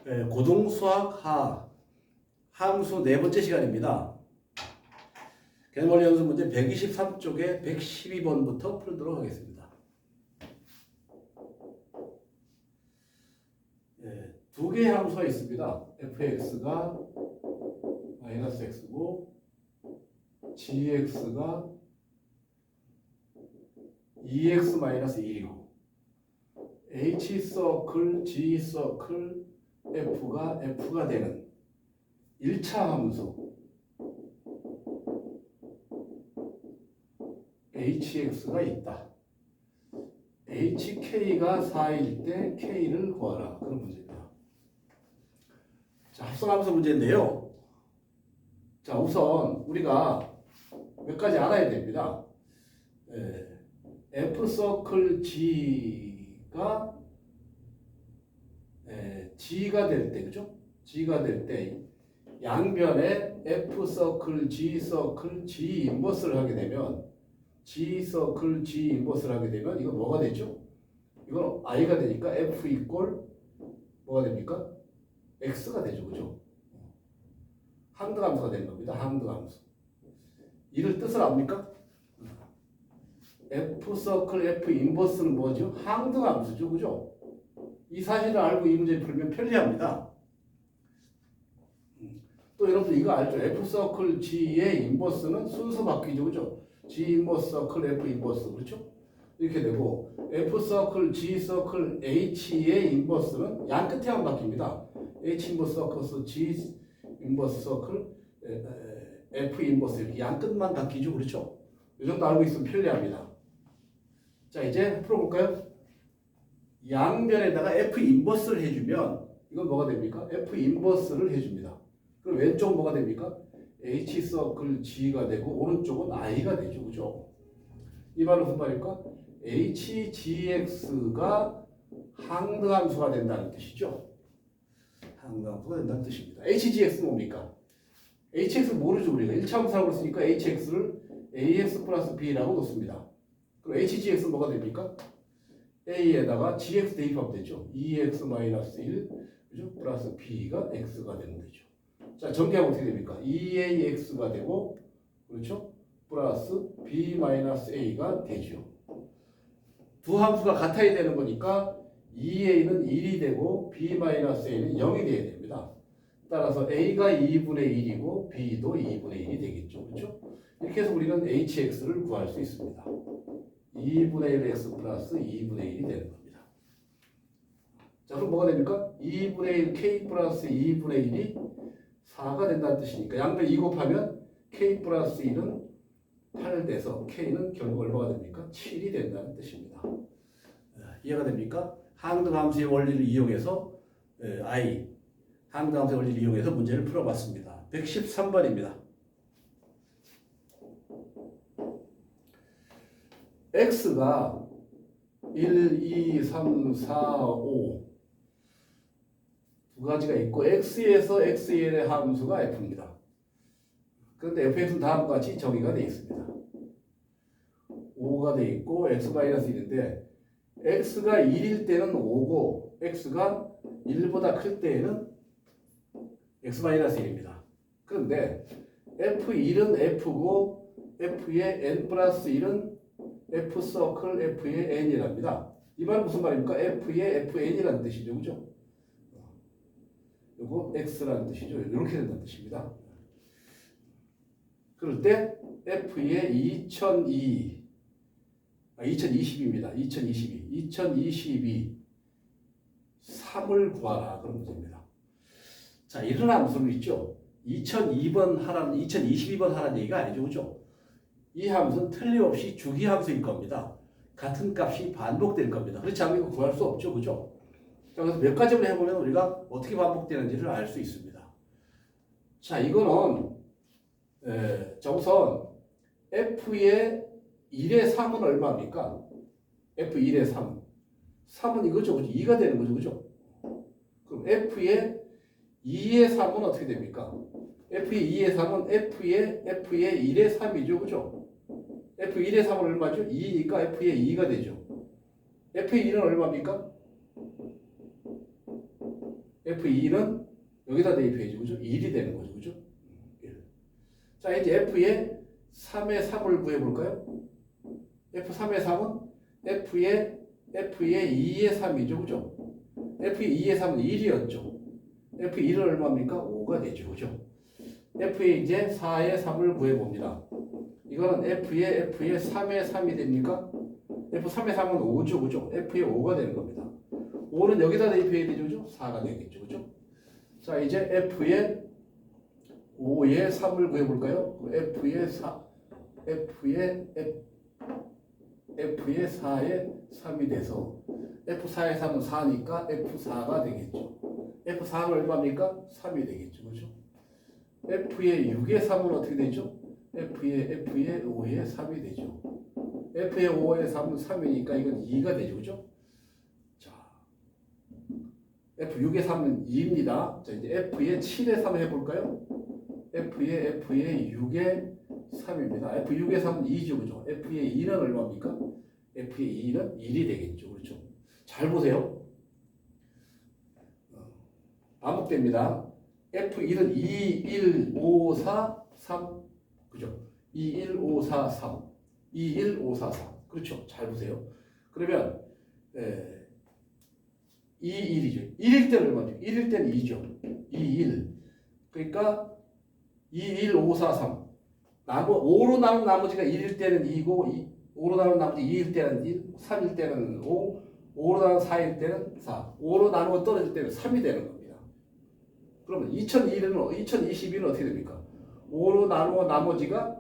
고등수학 함수 네 번째 시간입니다. 개념원리 연습 문제 123쪽에 112번부터 풀도록 하겠습니다. 두 개의 함수가 있습니다. fx가 마이너스 x고 gx가 2x 마이너스 1이고 h 서클, g 서클, f가 되는 1차 함수 hx가 있다. hk가 4일 때 k를 구하라. 그런 문제입니다. 자, 합성함수 문제인데요. 자, 우선 우리가 몇 가지 알아야 됩니다. f 서클 g가 g가 될 때, 그죠? g가 될 때 양변에 f 서클 g 서클 g 인버스를 하게 되면 g 서클 g 인버스를 하게 되면 이거 뭐가 되죠? 이건 i가 되니까 f 이꼴 뭐가 됩니까? x가 되죠, 그죠? 항등함수가 되는 겁니다. 항등함수. 이를 뜻을 압니까? f 서클 f 인버스는 뭐죠? 항등함수죠, 그죠? 이 사실을 알고 이 문제를 풀면 편리합니다. 또 여러분들 이거 알죠? f 서클 g의 인버스는 순서 바뀌죠, 그죠? g 인버스 서클 f 인버스, 그렇죠? 이렇게 되고 f 서클 g 서클 h의 인버스는 양 끝에만 바뀝니다. h 인버스 서클 g 인버스 서클 f 인버스 이렇게 양 끝만 바뀌죠, 그렇죠? 이 정도 알고 있으면 편리합니다. 자, 이제 풀어볼까요? 양변에다가 f 인버스를 해주면 이건 뭐가 됩니까? f 인버스를 해줍니다. 그럼 왼쪽은 뭐가 됩니까? h 서클 g가 되고 오른쪽은 i가 되죠, 그죠? 이 말은 무슨 말일까? hgx가 항등함수가 된다는 뜻이죠. 항등함수가 된다는 뜻입니다. hgx는 뭡니까? hx 모르죠, 우리가 1차 함수라고 했으니까 hx를 ax 플러스 b라고 놓습니다. 그럼 hgx는 뭐가 됩니까? a에다가 gx 대입하면 되죠. 2x 마이너스 1 그죠? 플러스 b가 x가 되는 거죠. 자, 전개하면 어떻게 됩니까? 2ax가 되고 그렇죠? 플러스 b 마이너스 a가 되죠. 두 함수가 같아야 되는 거니까 2a는 1이 되고 b 마이너스 a는 0이 돼야 됩니다. 따라서 a가 2분의 1이고 b도 2분의 1이 되겠죠. 그렇죠? 이렇게 해서 우리는 hx를 구할 수 있습니다. 2분의 1 x 플러스 2분의 1이 되는 겁니다. 자, 그럼 뭐가 됩니까? 2분의 1 k 플러스 2분의 1이 4가 된다는 뜻이니까 양변 2 곱하면 k 플러스 1은 8 돼서 k는 결국 얼마가 됩니까? 7이 된다는 뜻입니다. 이해가 됩니까? 항등함수의 원리를 이용해서 항등함수의 원리를 이용해서 문제를 풀어봤습니다. 113번입니다. x가 1, 2, 3, 4, 5 두 가지가 있고 x에서 x의 함수가 f입니다. 그런데 fx는 다음과 같이 정의가 되어 있습니다. 5가 되어 있고 x-1인데 x가 1일 때는 5고 x가 1보다 클 때에는 x-1입니다. 그런데 f1은 f고 f의 n 플러스 1은 f 서클 f의 n이랍니다. 이 말은 무슨 말입니까? f의 fn이라는 뜻이죠, 그죠? 이거 x라는 뜻이죠. 이렇게 된다는 뜻입니다. 그럴 때 f의 2020입니다. 2022 3을 구하라. 그런 문제입니다. 자, 이런 함수는 있죠. 2022번 하라는 얘기가 아니죠, 그죠? 이 함수는 틀림없이 주기 함수일 겁니다. 같은 값이 반복될 겁니다. 그렇지 않으면 이거 구할 수 없죠, 그죠? 자, 그래서 몇 가지를 해보면 우리가 어떻게 반복되는지를 알 수 있습니다. 자, 이거는 자, 우선 f의 1의 3은 얼마입니까? f1의 3. 3은 이거죠, 그죠? 2가 되는 거죠, 그죠? 그럼 f의 2의 3은 어떻게 됩니까? f의 2의 3은 f의 1의 3이죠, 그죠? f1의 3은 얼마죠? 2니까 f의 2가 되죠. f의 2는 얼마입니까? F2는 여기다 대입해야지, 그죠? 1이 되는 거죠, 그죠? 1. 자, 이제 F의 3의 3을 구해볼까요? F3의 3은 F의 2의 3이죠, 그죠? F의 2의 3은 1이었죠. F1은 얼마입니까? 5가 되죠, 그죠? F의 이제 4의 3을 구해봅니다. 이거는 F의 3의 3이 됩니까? F3의 3은 5죠, 그죠? F의 5가 되는 겁니다. 5는 여기다 대입해야 되죠, 그죠? 4가 되겠죠, 그죠? 자, 이제 F의 5의 3을 구해볼까요? F의 4의 3이 돼서 F4의 3은 4니까 F4가 되겠죠. F4는 얼마입니까? 3이 되겠죠, 그죠? F의 6의 3은 어떻게 되죠? F의 5의 3이 되죠. F의 5의 3은 3이니까 이건 2가 되죠, 그죠? 자, F6의 3은 2입니다. 자, 이제 F의 7의 3 해볼까요? F의 6의 3입니다. F6의 3은 2죠, 그죠? F의 2는 얼마입니까? F의 2는 1이 되겠죠, 그렇죠? 잘 보세요. 반복됩니다. F1은 2, 1, 5, 4, 3, 그죠? 2, 1, 5, 4, 3, 2, 1, 5, 4, 3. 그렇죠? 잘 보세요. 그러면 2, 1이죠. 1일 때는 얼마죠? 1일 때는 2죠. 2, 1. 그러니까 2, 1, 5, 4, 3. 5로 나눈 나머지가 1일 때는 2고 5로 나눈 나머지 2일 때는 1, 3일 때는 5, 5로 나눈 4일 때는 4, 5로 나누어 떨어질 때는 3이 되는 겁니다. 그러면 2021은 어떻게 됩니까? 5로 나누어 나머지가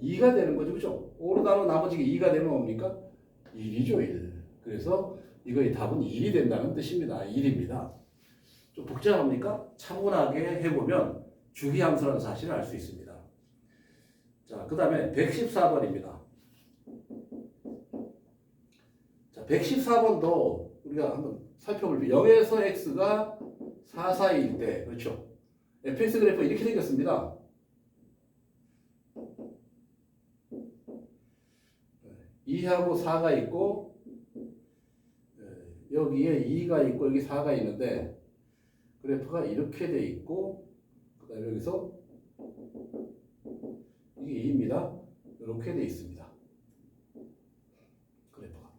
2가 되는 거죠, 그죠? 5로 나누어 나머지가 2가 되면 뭡니까? 1이죠, 1. 그래서 이거의 답은 1이 된다는 뜻입니다. 1입니다. 좀 복잡합니까? 차분하게 해보면 주기함수라는 사실을 알 수 있습니다. 자, 그 다음에 114번입니다. 자, 114번도 우리가 한번 살펴볼게요. 0에서 x가 4 사이일 때, 그렇죠? fx 그래프가 이렇게 생겼습니다. 네, 2하고 4가 있고, 여기에 2가 있고, 여기 4가 있는데, 그래프가 이렇게 돼 있고, 그 다음에 여기서 이게 2입니다. 이렇게 돼 있습니다. 그래프가.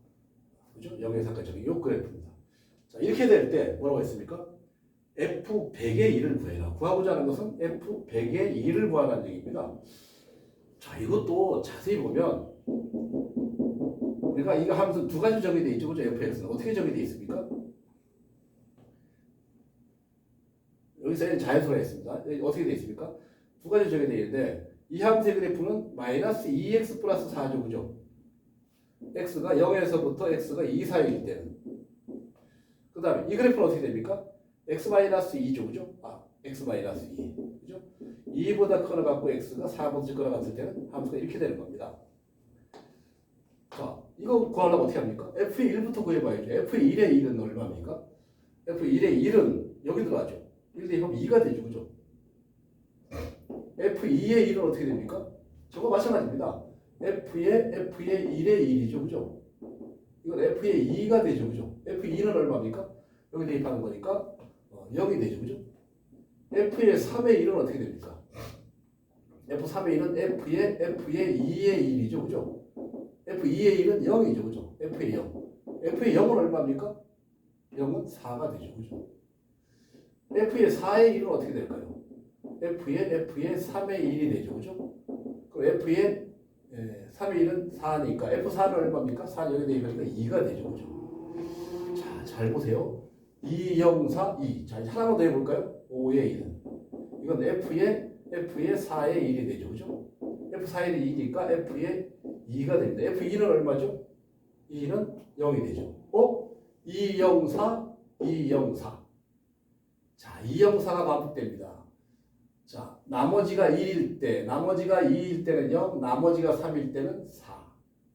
그죠? 0에서 4까지 이 그래프입니다. 자, 이렇게 될 때 뭐라고 했습니까? F100의 1을 구해라. 구하고자 하는 것은 F100의 2를 구하라는 얘기입니다. 자, 이것도 자세히 보면 우리가 이거 하면서 두 가지 정의되어 있죠. 그죠? FX는 어떻게 정의되어 있습니까? 여기서 자연수가 있습니다. 어떻게 되어 있습니까? 두 가지 정의되어 있는데 이 함수의 그래프는 마이너스 2x 플러스 4죠. 그죠? x가 0에서부터 x가 2 사이일 때는. 그 다음에 이 그래프는 어떻게 됩니까? x-2죠. 그죠? x-2. 그죠? 2보다 커 갖고 x가 4보다 작거나 같을 때는 함수가 이렇게 되는 겁니다. 자, 이거 구하려면 어떻게 합니까? f의 1부터 구해봐야죠. f의 1의 1은 얼마입니까? f의 1의 1은 여기 들어가죠. 1 대입하면 2가 되죠. 그죠? F2의 1은 어떻게 됩니까? 저거 마찬가지입니다. F의 1의 1이죠. 그죠? 이건 F의 2가 되죠. 그죠? F2는 얼마입니까? 여기 대입하는 거니까 0이 되죠. 그죠? F의 3의 1은 어떻게 됩니까? F3의 1은 F의 2의 1이죠. 그죠? F2의 1은 0이죠. 그죠? F의 0. F의 0은 얼마입니까? 0은 4가 되죠. 그죠? F의 4의 1은 어떻게 될까요? F의 3의 1이 되죠. 그죠? 그럼 F의 3의 1은 4니까 F4는 얼마입니까? 4 여기 대입하니까 2가 되죠. 그죠? 자, 잘 보세요. 2, 0, 4, 2. 자, 하나만 더 해볼까요? 5의 1은. 이건 F의 4의 1이 되죠. 그죠? F4의 2니까 F의 2가 됩니다. F2는 얼마죠? 2는 0이 되죠. 2, 0, 4, 2, 0, 4. 자, 2, 0, 4가 반복됩니다. 자, 나머지가 1일 때, 나머지가 2일 때는 0, 나머지가 3일 때는 4.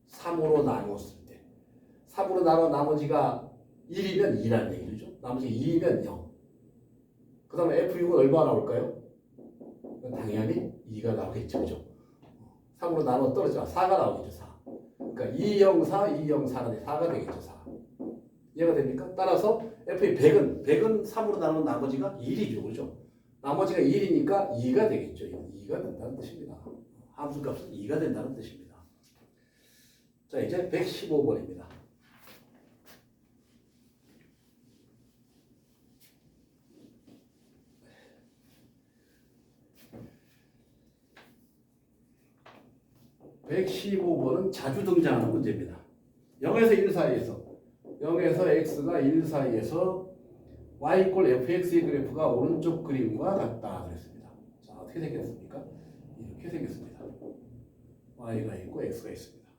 3으로 나누었을 때. 3으로 나눠 나머지가 1이면 2라는 얘기죠. 나머지 2이면 0. 그 다음에 F6은 얼마 나올까요? 당연히 2가 나오겠죠. 그죠? 3으로 나눠 떨어져 4가 나오겠죠. 4. 그러니까 2, 0, 4, 2, 0, 4가 4가 되겠죠. 4. 이해가 됩니까? 따라서 f의 100은 3으로 나누면 나머지가 1이죠. 그죠? 나머지가 1이니까 2가 되겠죠. 2가 된다는 뜻입니다. 함수값은 2가 된다는 뜻입니다. 자, 이제 115번입니다. (115번은) 자주 등장하는 문제입니다. 0에서 1 사이에서 0에서 x가 1 사이에서 y = fx의 그래프가 오른쪽 그림과 같다 그랬습니다. 자, 어떻게 생겼습니까? 이렇게 생겼습니다. y가 있고 x가 있습니다.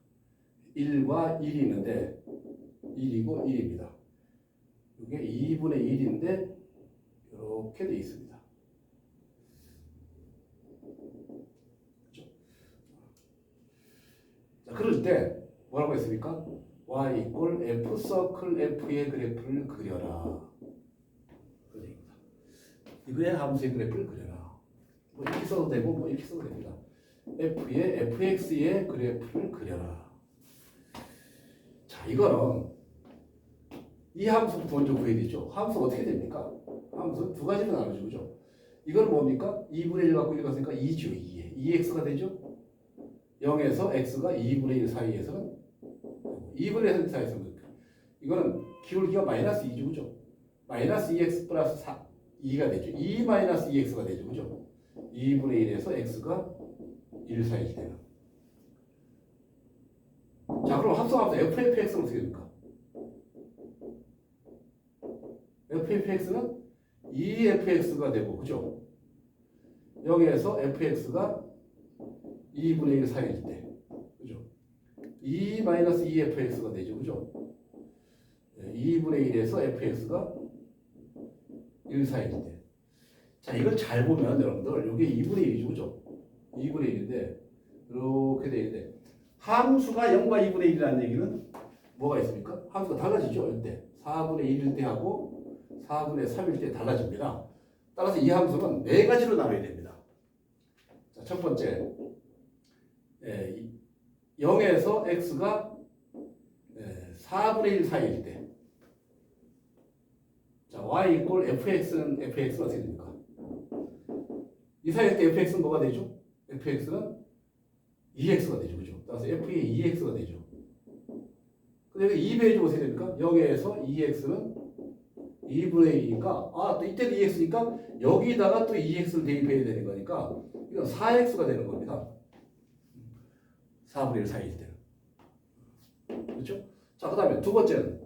1과 1이 있는데 1이고 1입니다. 이게 2분의 1인데 이렇게 돼 있습니다. 그렇죠? 자, 그럴 때 뭐라고 했습니까? y = f 서클 f의 그래프를 그려라. 그런 얘기입니다. 이거의 함수의 그래프를 그려라. 뭐 이렇게 써도 되고 뭐 이렇게 써도 됩니다. f의 fx의 그래프를 그려라. 자, 이거는 이 함수부터 먼저 구해야 되죠. 함수가 어떻게 됩니까? 함수는 두 가지로 나누죠. 그죠? 이건 뭡니까? 2분의 1 갖고 1 갔으니까 2죠. 2에 2x가 되죠. 0에서 x가 2분의 1 사이에서는 2분의 1 사이에서는 이거는 기울기가 마이너스 2죠. 그죠? 마이너스 2x 플러스 2가 되죠. 2 마이너스 2x가 되죠. 그죠? 2분의 1에서 x가 1 사이 되는. 자, 그럼 합성함수 fx는 어떻게 됩니까? fx는 2fx가 되고, 그죠? 여기에서 fx가 2분의 1 사이일 때, 그죠? 2 마이너스 2fx가 되죠, 그죠? 2분의 1에서 fx가 1 사이일 때. 자, 이걸 잘 보면 여러분들, 이게 2분의 1이죠, 그죠? 2분의 1인데, 이렇게 되는데, 함수가 0과 2분의 1이라는 얘기는 뭐가 있습니까? 함수가 달라지죠, 이때. 4분의 1일 때 하고 4분의 3일 때 달라집니다. 따라서 이 함수는 네 가지로 나눠야 됩니다. 자, 첫 번째, 0에서 x가 4분의 1 사이일 때. 자, y = fx는 어떻게 됩니까? 이 사이일 때 fx는 뭐가 되죠? fx는 2x가 되죠. 그죠? 따라서 f의 2x가 되죠. 근데 여기 2배해주면 어떻게 됩니까? 0에서 2x는 2분의 1이니까, 또 이때도 2x니까 여기다가 또 2x를 대입해야 되는 거니까 이건 4x가 되는 겁니다. 4분의 1 사이일 때는. 그렇죠? 자, 그 다음에 두 번째는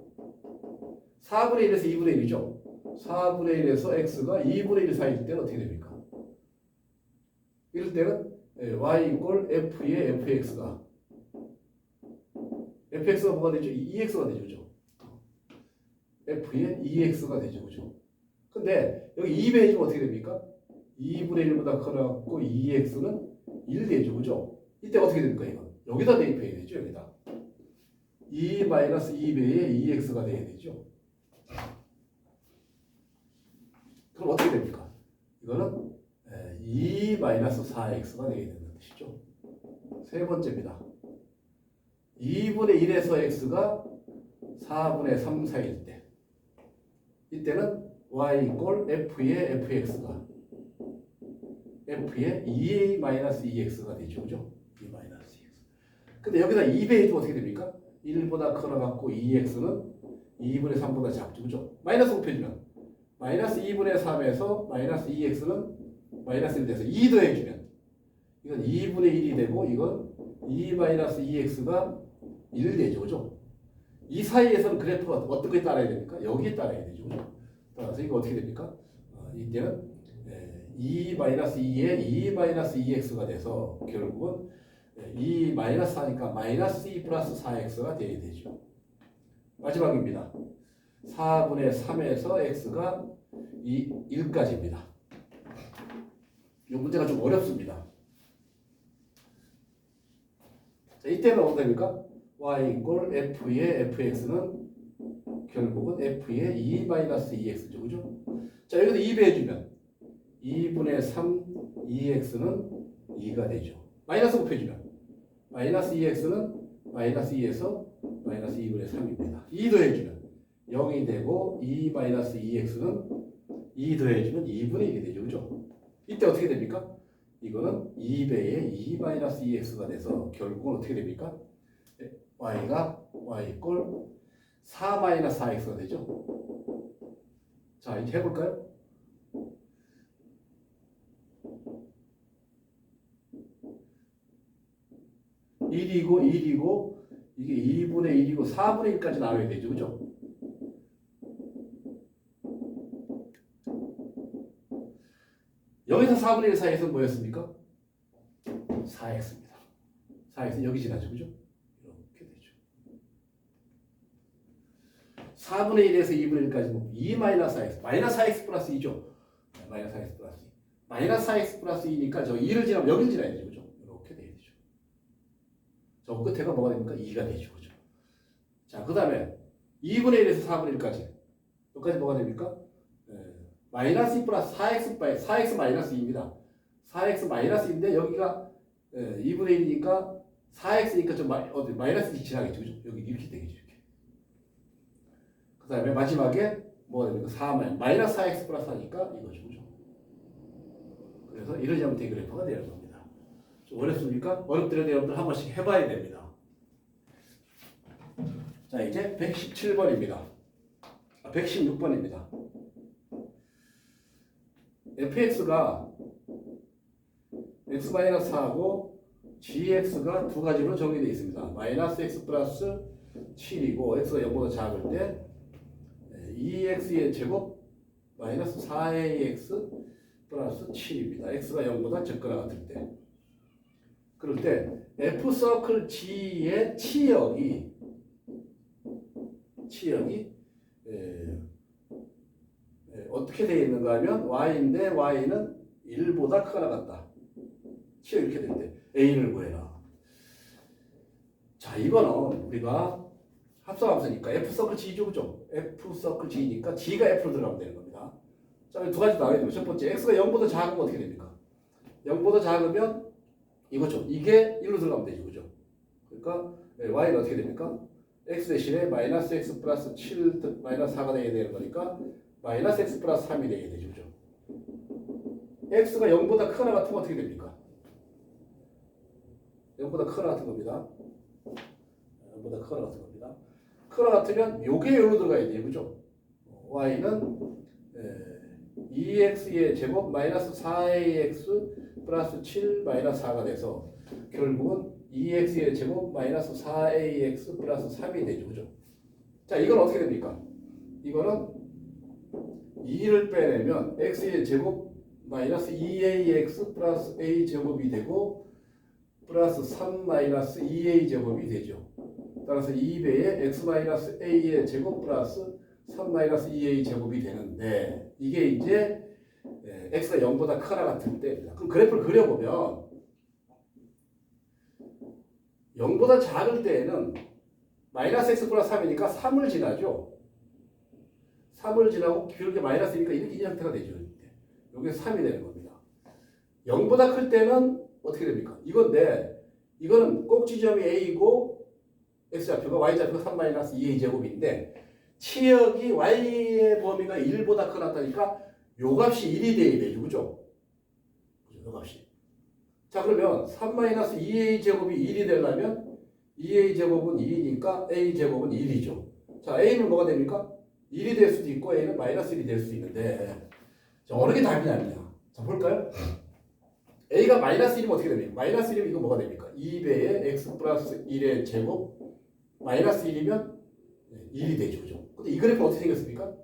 4분의 1에서 2분의 1이죠. 4분의 1에서 x가 2분의 1 사이일 때는 어떻게 됩니까? 이럴 때는 y = f의 fx가 뭐가 되죠? 2x가 되죠. 그죠? f의 2x가 되죠. 그죠? 근데 여기 2배 해주면 어떻게 됩니까? 2분의 1보다 커갖고 2x는 1 되죠. 그죠? 이때 어떻게 됩니까? 이건 여기다 대입해야 되죠. 여기다 2 마이너스 2배의 2x가 돼야 되죠. 그럼 어떻게 됩니까? 이거는 2 마이너스 4x가 되게 되는 뜻이죠. 세 번째입니다. 2분의 1에서 x가 4분의 3 사이일 때, 이때는 y = f의 fx가 f의 2a 마이너스 2x가 되죠. 그죠? 2 마이너스 2x. 근데 여기다 2배 해주면 어떻게 됩니까? 1보다 커져갖고 2x는 2분의 3보다 작죠. 그죠? 마이너스 곱해주면 마이너스 2분의 3에서 마이너스 2x는 마이너스 1 돼서 2 더해주면 이건 2분의 1이 되고 이건 2 마이너스 2x가 1 되죠. 그죠? 이 사이에서는 그래프가 어떤 거에 따라야 됩니까? 여기에 따라야 되죠. 그죠? 따라서 이거 어떻게 됩니까? 이때는 2 마이너스 2에 2 마이너스 2x가 돼서 결국은 2 마이너스 4니까 마이너스 2 플러스 4x가 되어야 되죠. 마지막입니다. 4분의 3에서 x가 1까지입니다. 이 문제가 좀 어렵습니다. 자, 이때는 어떻게 됩니까? y = f의 fx는 결국은 f의 2 마이너스 2x죠. 그죠? 자, 여기서 2배 해주면 2분의 3 2x는 2가 되죠. 마이너스 곱해주면 마이너스 2x는 마이너스 2에서 마이너스 2분의 3입니다. 2 더해주면 0이 되고 2-2x는 2 더해주면 2분의 1이 되죠. 그죠? 이때 어떻게 됩니까? 이거는 2배의 2-2x가 돼서 결국은 어떻게 됩니까? y가 y 꼴 4-4x가 되죠. 자, 이제 해볼까요? 이게 2분의 1이고 4분의 1까지 나와야 되죠. 그죠? 여기서 4분의 1 사이에서 뭐였습니까? 4x입니다. 4x 여기 지나죠. 그죠? 이렇게 되죠. 4분의 1에서 2분의 1까지 2-4x, 마이너스 4x 플러스 2죠. 마이너스 4x 플러스 2. 마이너스 4x 플러스 2니까 저 2를 지나면 여기를 지나야 되죠. 그죠? 이렇게 돼야 되죠. 저 끝에가 뭐가 됩니까? 2가 되죠. 그죠? 자, 그 다음에 2분의 1에서 4분의 1까지. 여기까지 뭐가 됩니까? 마이너스 2 플러스 4x 마이너스 2입니다. 4x 마이너스 2인데 여기가 2분의 1이니까 4x니까 좀 마이너스 2 지나겠죠. 그죠? 여기 이렇게 되겠죠. 이렇게. 그 다음에 마지막에 뭐가 됩니까? 4 마이너스 4x 플러스 4니까 이거죠. 그죠? 그래서 이런 형태의 그래프가 되는 겁니다. 좀 어렵습니까? 어렵더라도 여러분들 한 번씩 해봐야 됩니다. 자, 이제 117번입니다. 116번입니다. fx가 x-4하고 gx가 두 가지로 정의되어 있습니다. 마이너스 x 플러스 7이고 x가 0보다 작을 때 2x의 제곱 마이너스 4ax 플러스 7입니다. x가 0보다 적거나 같을 때. 그럴 때 f 서클 g의 치역이 어떻게 되어 있는가 하면 y인데 y는 1보다 크거나 같다. 치역이 이렇게 될 때 a를 구해라. 자, 이거는 우리가 합성함수니까 f 서클 g죠. 그죠? f 서클 g니까 g가 f로 들어가면 되는 겁니다. 자, 두 가지 나와야 되고 첫 번째 x가 0보다 작으면 어떻게 됩니까? 0보다 작으면 이거죠. 이게 1로 들어가면 되죠. 그죠? 그러니까 y는 어떻게 됩니까? x 대신에 마이너스 x 플러스 7 마이너스 4가 되게 되는 거니까 마이너스 x 플러스 3이 되게 되죠. 그죠? x가 0보다 크거나 같으면 어떻게 됩니까? 0보다 크거나 같은 겁니다. 0보다 크거나 같은 겁니다. 크거나 같으면 요게 여기로 들어가야 돼요. 그죠? y는 2x의 제곱 마이너스 4ax 플러스 7 마이너스 4가 돼서 결국은 2x의 제곱 마이너스 4ax 플러스 3이 되죠. 그죠? 자, 이건 어떻게 됩니까? 이거는 2를 빼내면 x의 제곱 마이너스 2ax 플러스 a 제곱이 되고 플러스 3 마이너스 2a 제곱이 되죠. 따라서 2배의 x 마이너스 a의 제곱 플러스 3 마이너스 2a 제곱이 되는데 이게 이제 x가 0보다 크거나 같을 때입니다. 그럼 그래프를 그려보면 0보다 작을 때에는 마이너스 x 플러스 3이니까 3을 지나죠. 3을 지나고 기울기 마이너스니까 이렇게 이 형태가 되죠. 이게 3이 되는 겁니다. 0보다 클 때는 어떻게 됩니까? 이거는 꼭 지점이 a이고 x좌표가 y좌표가 3 마이너스 2a 제곱인데 치역이 y의 범위가 1보다 크다니까 요 값이 1이 돼야 되죠. 그죠? 요 값이. 자, 그러면 3 마이너스 2a 제곱이 1이 되려면 2a 제곱은 2니까 a 제곱은 1이죠. 자, a는 뭐가 됩니까? 1이 될 수도 있고 a는 마이너스 1이 될 수도 있는데 자, 어느 게 답이냐면요. 자, 볼까요? a가 마이너스 1이면 어떻게 됩니까? 마이너스 1이면 이거 뭐가 됩니까? 2배의 x 플러스 1의 제곱 마이너스 1이면 1이 되죠. 그죠? 근데 이 그래프는 어떻게 생겼습니까?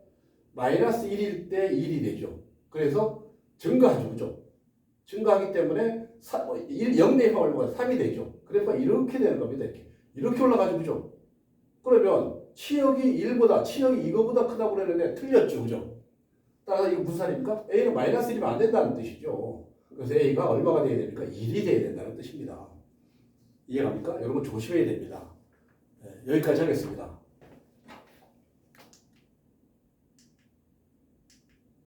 마이너스 1일 때 1이 되죠. 그래서 증가하죠. 그죠? 증가하기 때문에 0 대입하면 얼마가 3이 되죠. 그래프가 이렇게 되는 겁니다. 이렇게 올라가죠. 그죠? 그러면 치역이 이거보다 크다고 그랬는데 틀렸죠. 그죠? 따라서 이거 무슨 말입니까? a는 마이너스 1이면 안 된다는 뜻이죠. 그래서 a가 얼마가 돼야 됩니까? 1이 돼야 된다는 뜻입니다. 이해갑니까? 여러분 조심해야 됩니다. 여기까지 하겠습니다.